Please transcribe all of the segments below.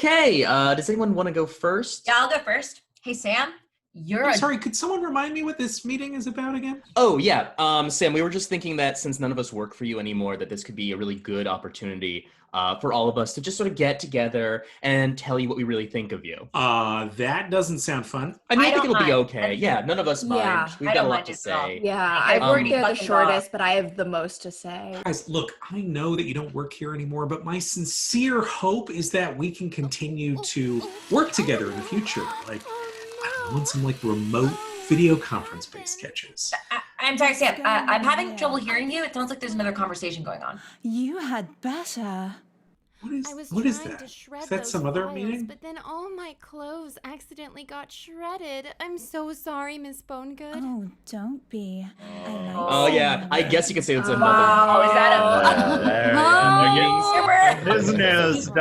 Okay, does anyone want to go first? Yeah, I'll go first. Hey, Sam, Sorry, could someone remind me what this meeting is about again? Oh, yeah. Sam, we were just thinking that since none of us work for you anymore, that this could be a really good opportunity for all of us to just sort of get together and tell you what we really think of you. That doesn't sound fun. I mean, I I think don't it'll be mind. okay. Yeah, none of us mind. We've I got don't a lot mind to it at all. say. Yeah, Like, I've worked pretty there the fucking shortest, but I have the most to say. Guys, look, I know that you don't work here anymore, but my sincere hope is that we can continue to work together in the future. Like, I don't know, on some like remote video conference based sketches. I'm sorry, Sam. I'm having trouble hearing you. It sounds like there's another conversation going on. You had better. What is that? Is that some other meeting? But then all my clothes accidentally got shredded. I'm so sorry, Miss Bonegood. Oh, don't be. I like Oh, yeah. I guess you could say it's another. Oh, is that a Business Someone's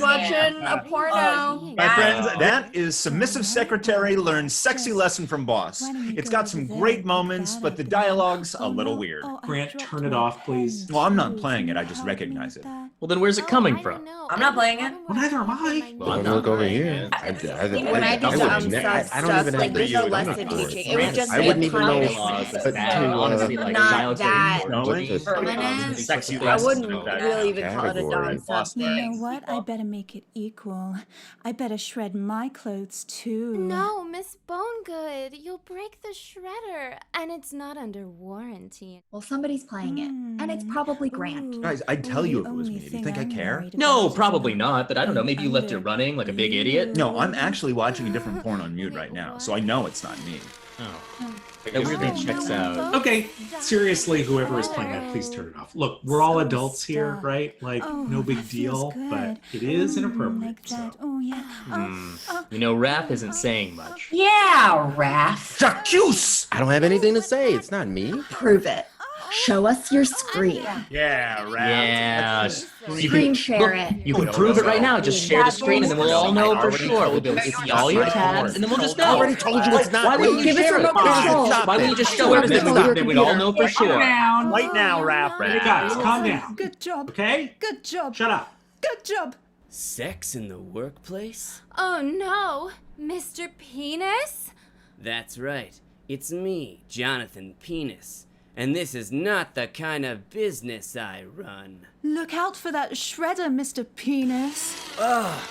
watching a porno. My friends, that is Submissive Secretary Learns Sexy Lesson from Boss. It's got some great moments, but the dialogu's a little weird. Grant, turn it off, please. Well, I'm not playing it, I just recognize it. Well, then where's it coming from? I'm not playing it. Well, neither am I. Well, I'm Look not. over here. When I do some stuff, like there's no lesson teaching. It would just I be wouldn't a even know. punishment. But honestly, like, Not dialogue's that very important. permanent. Sexy I lesson wouldn't from that really even call it a category. dumb You know something. what? I better make it equal. I better shred my clothes too. No, Miss Bonegood, you'll break the shredder, and it's not under warranty. Well, somebody's playing it, and it's probably Grant. Guys, I'd tell you if it was me. Do you think I care? No, probably not, but I don't know. Maybe you left it running like a big idiot. No, I'm actually watching a different porn on mute right now, so I know it's not me. Oh. That weirdly checks out. Okay, seriously, whoever is playing that, please turn it off. Look, we're all adults here, right? Like, no big deal, but it is inappropriate. Like that. Oh, yeah. You know, Raph isn't saying much. Yeah, Raph. J'accuse! I don't have anything to say. It's not me. Prove it. Show us your screen. Yeah, right. Yeah. Screen share it. You can prove it right now. Just share the screen, and then we'll all know for sure. We'll be able to see all your tabs, and then we'll just know. I already told you it's not Why me. wouldn't you Give us share it? remote control. Why wouldn't you just show everything? Then we'd all know for sure. Down. Right now, Raph. Hey, guys, calm down. Good job. Okay? Good job. Shut up. Good job. Sex in the workplace? Oh no, Mr. Penis? That's right. It's me, Jonathan Penis. And this is not the kind of business I run. Look out for that shredder, Mr. Penis. Ugh!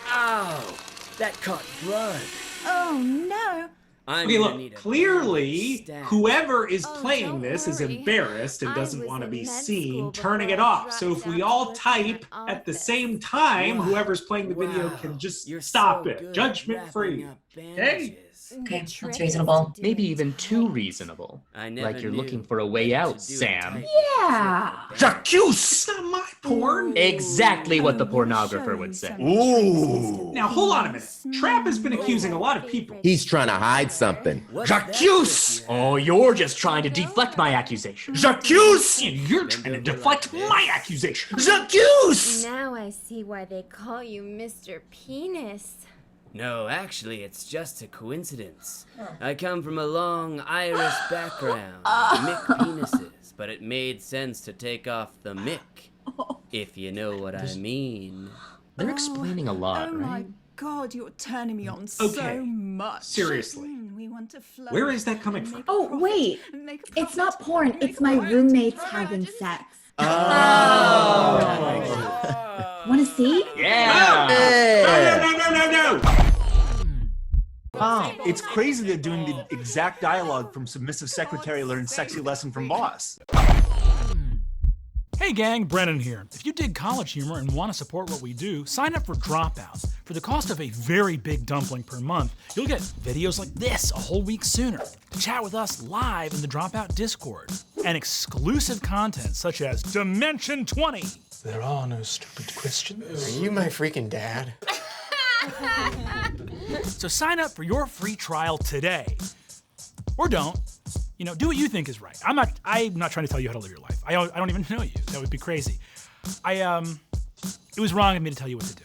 Ow! That caught blood. Oh, no. I'm Okay, gonna look, need a clearly, stab. whoever is Oh, playing don't this is worry. embarrassed and I doesn't was want to in be med seen school turning it before I off. So if dropped we out all of type the at the office. same time, Wow. whoever's playing the video Wow. can just You're stop so it. good Judgment wrapping free. up Okay? bandages. Okay, The trick that's is reasonable. to do Maybe it even too reasonable. I never Like you're knew looking for a way what out, to do Sam. type Yeah. J'accuse! It's not my porn. Exactly what the pornographer would say. Ooh! Now, hold on a minute. Trap has been accusing a lot of people. He's trying to hide something. What's that J'accuse! supposed to Oh, you're just trying to deflect my accusation. J'accuse! And you're trying to deflect my accusations. J'accuse! Now I see why they call you Mr. Penis. No, actually, it's just a coincidence. I come from a long Irish background, Mick penises, but it made sense to take off the Mick, if you know what I mean. They're explaining a lot, Oh, right? my God, you're turning me on Okay. so much. Seriously. We want to float Where is that coming and from? make a Oh, profit, wait. and make a It's profit, not porn. and make It's a my profit. roommates having sex. Oh. Want to see? Yeah. No. Wow, it's crazy they're doing the exact dialogue from Submissive Secretary Learns Sexy Lesson from Boss. Hey gang, Brennan here. If you dig college humor and want to support what we do, sign up for Dropout. For the cost of a very big dumpling per month, you'll get videos like this a whole week sooner, chat with us live in the Dropout Discord, and exclusive content such as Dimension 20. There are no stupid questions. Are you my freaking dad? So sign up for your free trial today. Or don't. You know, do what you think is right. I'm not trying to tell you how to live your life. I don't even know you. That would be crazy. It was wrong of me to tell you what to do.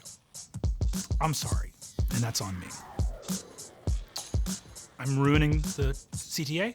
I'm sorry, and that's on me. I'm ruining the CTA?